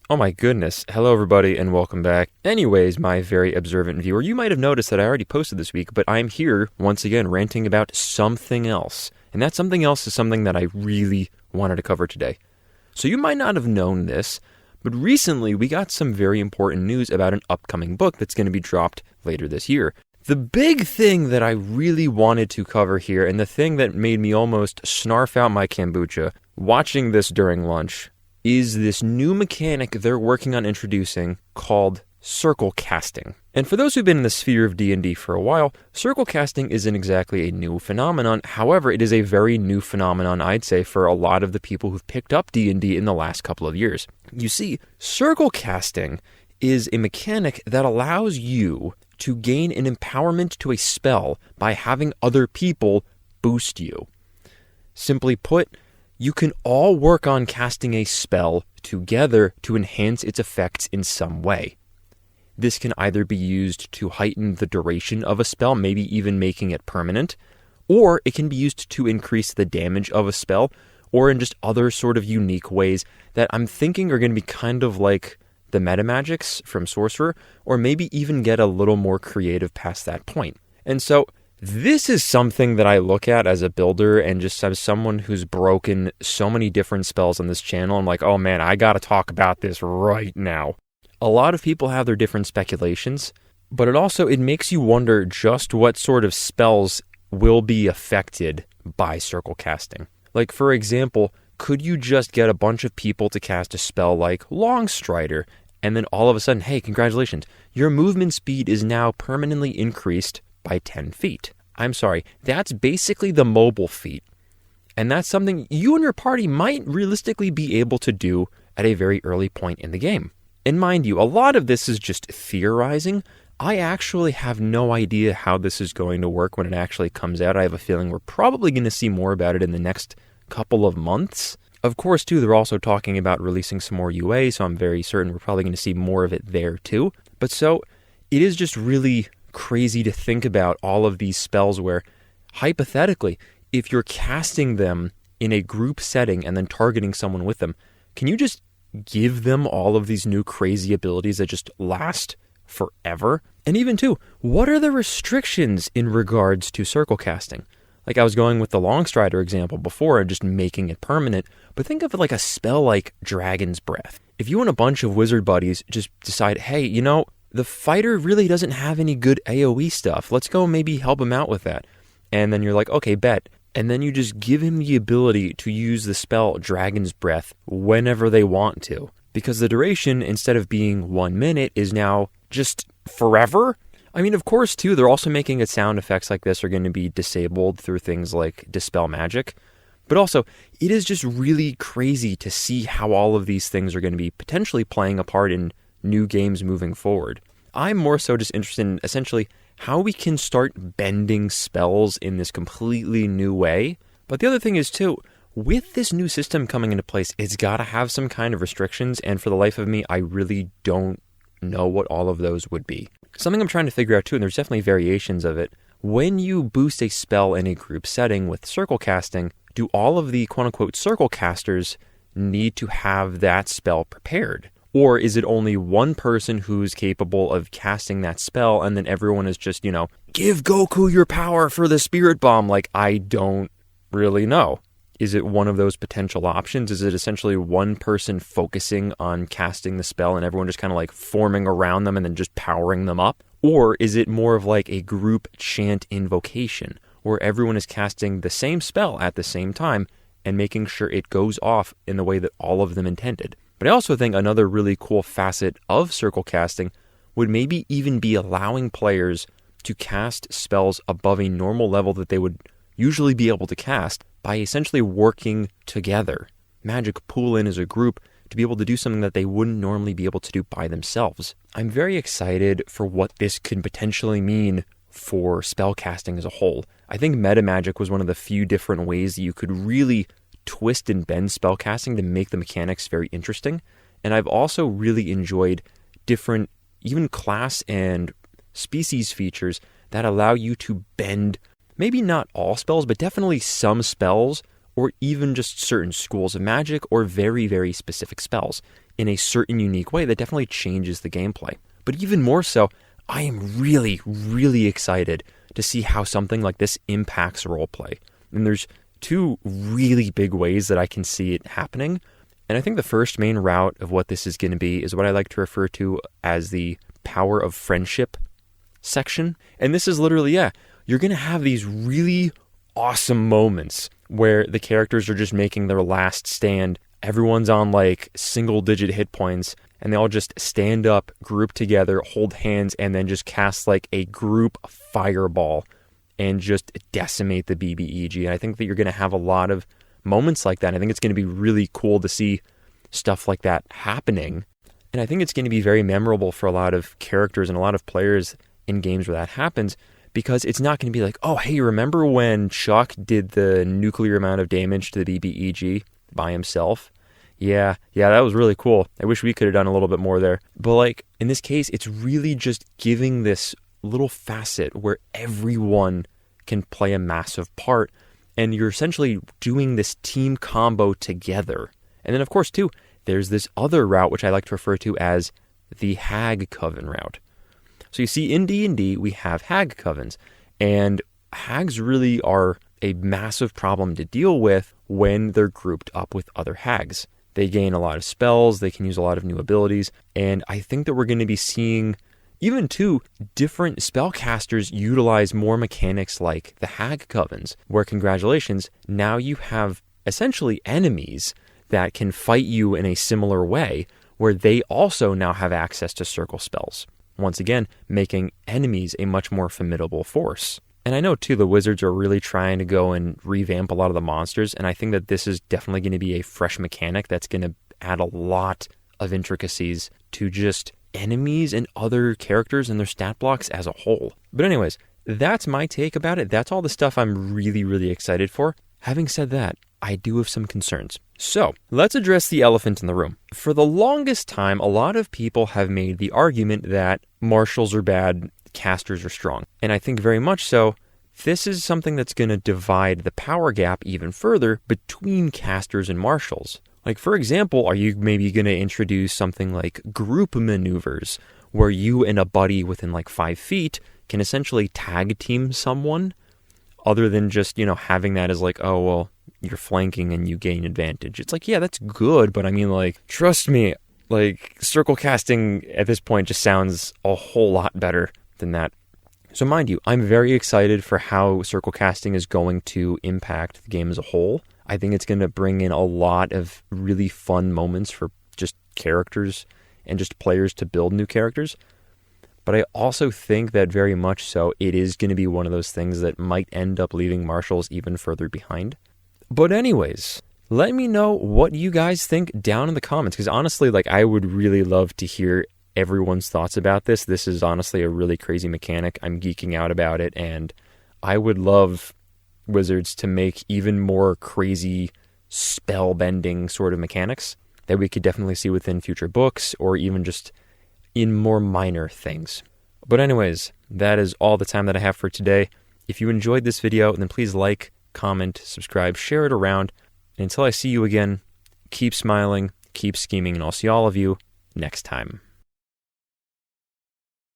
Oh my goodness. Hello everybody and welcome back. Anyways, my very observant viewer, you might have noticed that I already posted this week, but I'm here once again ranting about something else. And that something else is something that I really wanted to cover today. So you might not have known this, but recently we got some very important news about an upcoming book that's going to be dropped later this year. The big thing that I really wanted to cover here, and the thing that made me almost snarf out my kombucha watching this during lunch, is this new mechanic they're working on introducing called circle casting. And for those who've been in the sphere of D&D for a while, circle casting isn't exactly a new phenomenon. However, it is a very new phenomenon, I'd say, for a lot of the people who've picked up D&D in the last couple of years. You see, circle casting is a mechanic that allows you to gain an empowerment to a spell by having other people boost you. Simply put, you can all work on casting a spell together to enhance its effects in some way. This can either be used to heighten the duration of a spell, maybe even making it permanent, or it can be used to increase the damage of a spell, or in just other sort of unique ways that I'm thinking are going to be kind of like the meta magics from Sorcerer, or maybe even get a little more creative past that point. And so this is something that I look at as a builder and just as someone who's broken so many different spells on this channel. I'm like, oh man, I got to talk about this right now. A lot of people have their different speculations, but it makes you wonder just what sort of spells will be affected by circle casting. Like, for example, could you just get a bunch of people to cast a spell like Longstrider, and then all of a sudden, hey, congratulations, your movement speed is now permanently increased by 10 feet. I'm sorry, that's basically the mobile feat. And that's something you and your party might realistically be able to do at a very early point in the game. And mind you, a lot of this is just theorizing. I actually have no idea how this is going to work when it actually comes out. I have a feeling we're probably going to see more about it in the next couple of months. Of course, too, they're also talking about releasing some more UA, so I'm very certain we're probably going to see more of it there, too. But so, it is just really crazy to think about all of these spells where, hypothetically, if you're casting them in a group setting and then targeting someone with them, can you just give them all of these new crazy abilities that just last forever? And even, too, what are the restrictions in regards to circle casting? Like I was going with the Longstrider example before and just making it permanent, but think of it like a spell like Dragon's Breath. If you and a bunch of wizard buddies just decide, hey, the fighter really doesn't have any good AoE stuff, let's go maybe help him out with that. And then you're like, okay, bet. And then you just give him the ability to use the spell Dragon's Breath whenever they want to. Because the duration, instead of being 1 minute, is now just forever. I mean, of course, too, they're also making it sound effects like this are going to be disabled through things like Dispel Magic. But also, it is just really crazy to see how all of these things are going to be potentially playing a part in new games moving forward. I'm more so just interested in, essentially, how we can start bending spells in this completely new way. But the other thing is, too, with this new system coming into place, it's got to have some kind of restrictions, and for the life of me, I really don't know what all of those would be. Something I'm trying to figure out too, and there's definitely variations of it, when you boost a spell in a group setting with circle casting, do all of the quote-unquote circle casters need to have that spell prepared? Or is it only one person who's capable of casting that spell and then everyone is just, give Goku your power for the spirit bomb? Like, I don't really know. Is it one of those potential options? Is it essentially one person focusing on casting the spell and everyone just kind of like forming around them and then just powering them up? Or is it more of like a group chant invocation where everyone is casting the same spell at the same time and making sure it goes off in the way that all of them intended? But I also think another really cool facet of circle casting would maybe even be allowing players to cast spells above a normal level that they would usually be able to cast by essentially working together. Magic pool in as a group to be able to do something that they wouldn't normally be able to do by themselves. I'm very excited for what this could potentially mean for spellcasting as a whole. I think meta magic was one of the few different ways that you could really twist and bend spellcasting to make the mechanics very interesting. And I've also really enjoyed different, even class and species features that allow you to bend, maybe not all spells, but definitely some spells, or even just certain schools of magic or very, very specific spells. in a certain unique way that definitely changes the gameplay. But even more so, I am really, really excited to see how something like this impacts roleplay. And there's two really big ways that I can see it happening. And I think the first main route of what this is going to be is what I like to refer to as the power of friendship section. And this is literally, you're going to have these really awesome moments where the characters are just making their last stand. Everyone's on like single-digit hit points, and they all just stand up, group together, hold hands, and then just cast like a group fireball and just decimate the BBEG. And I think that you're going to have a lot of moments like that. I think it's going to be really cool to see stuff like that happening. And I think it's going to be very memorable for a lot of characters and a lot of players in games where that happens, because it's not going to be like, oh, hey, remember when Chuck did the nuclear amount of damage to the BBEG by himself? Yeah, that was really cool. I wish we could have done a little bit more there. But like in this case, it's really just giving this little facet where everyone can play a massive part, and you're essentially doing this team combo together. And then of course too, there's this other route which I like to refer to as the Hag Coven route. So you see, in D&D, we have hag covens, and hags really are a massive problem to deal with when they're grouped up with other hags. They gain a lot of spells, they can use a lot of new abilities, and I think that we're going to be seeing, even too, different spellcasters utilize more mechanics like the hag covens, where, congratulations, now you have essentially enemies that can fight you in a similar way, where they also now have access to circle spells. Once again, making enemies a much more formidable force. And I know, too, the Wizards are really trying to go and revamp a lot of the monsters, and I think that this is definitely going to be a fresh mechanic that's going to add a lot of intricacies to just enemies and other characters and their stat blocks as a whole. But anyways, that's my take about it. That's all the stuff I'm really, really excited for. Having said that, I do have some concerns. So, let's address the elephant in the room. For the longest time, a lot of people have made the argument that martials are bad, casters are strong. And I think very much so, this is something that's going to divide the power gap even further between casters and martials. Like, for example, are you maybe going to introduce something like group maneuvers, where you and a buddy within like 5 feet can essentially tag team someone, other than just, having that as like, oh, well, you're flanking and you gain advantage. It's like, yeah, that's good, but I mean, like, trust me, like, circle casting at this point just sounds a whole lot better than that. So mind you, I'm very excited for how circle casting is going to impact the game as a whole. I think it's going to bring in a lot of really fun moments for just characters and just players to build new characters. But I also think that very much so, it is going to be one of those things that might end up leaving martials even further behind. But anyways, let me know what you guys think down in the comments, because honestly, like, I would really love to hear everyone's thoughts about this. This is honestly a really crazy mechanic. I'm geeking out about it, and I would love Wizards to make even more crazy spell-bending sort of mechanics that we could definitely see within future books, or even just in more minor things. But anyways, that is all the time that I have for today. If you enjoyed this video, then please like, comment, subscribe, share it around. And until I see you again, keep smiling, keep scheming, and I'll see all of you next time.